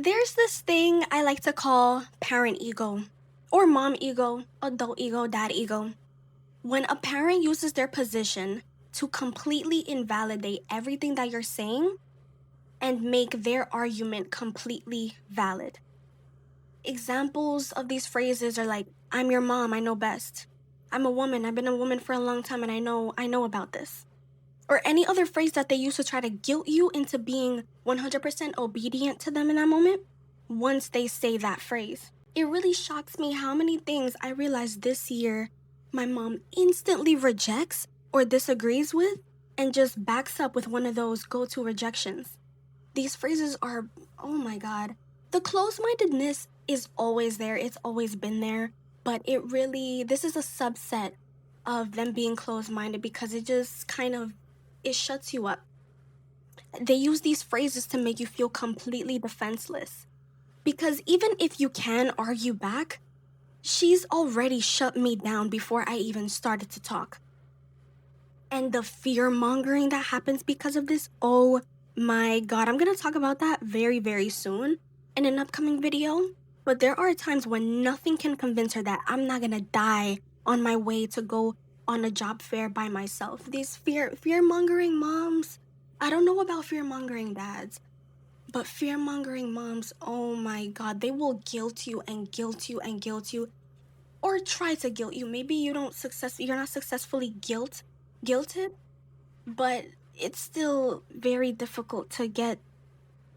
There's this thing I like to call parent ego, or mom ego, adult ego, dad ego. When a parent uses their position to completely invalidate everything that you're saying and make their argument completely valid. Examples of these phrases are like, I'm your mom, I know best. I'm a woman, I've been a woman for a long time and I know about this. Or any other phrase that they use to try to guilt you into being 100% obedient to them in that moment once they say that phrase. It really shocks me how many things I realized this year my mom instantly rejects or disagrees with and just backs up with one of those go-to rejections. These phrases are, oh my God. The closed-mindedness is always there. It's always been there. But this is a subset of them being closed-minded because it shuts you up. They use these phrases to make you feel completely defenseless. Because even if you can argue back, she's already shut me down before I even started to talk. And the fear-mongering that happens because of this, oh my God. I'm going to talk about that very, very soon in an upcoming video. But there are times when nothing can convince her that I'm not going to die on my way to go on a job fair by myself. These fear-mongering moms. I don't know about fear-mongering dads, but fear-mongering moms, oh my God, they will guilt you and guilt you and guilt you, or try to guilt you. Maybe you're not successfully guilted, but it's still very difficult to get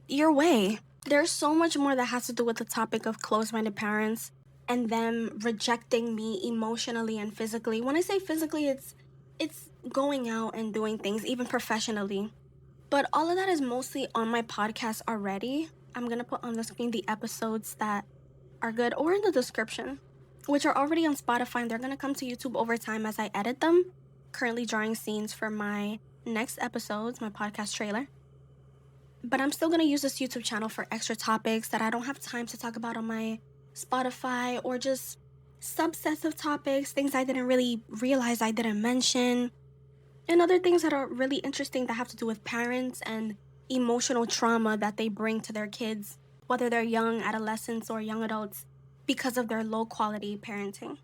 your way. There's so much more that has to do with the topic of closed-minded parents and them rejecting me emotionally and physically. When I say physically, it's going out and doing things, even professionally. But all of that is mostly on my podcast already. I'm going to put on the screen the episodes that are good or in the description, which are already on Spotify, and they're going to come to YouTube over time as I edit them. Currently drawing scenes for my next episodes, my podcast trailer. But I'm still going to use this YouTube channel for extra topics that I don't have time to talk about on my Spotify, or just subsets of topics, things I didn't really realize I didn't mention, and other things that are really interesting that have to do with parents and emotional trauma that they bring to their kids, whether they're young adolescents or young adults, because of their low quality parenting.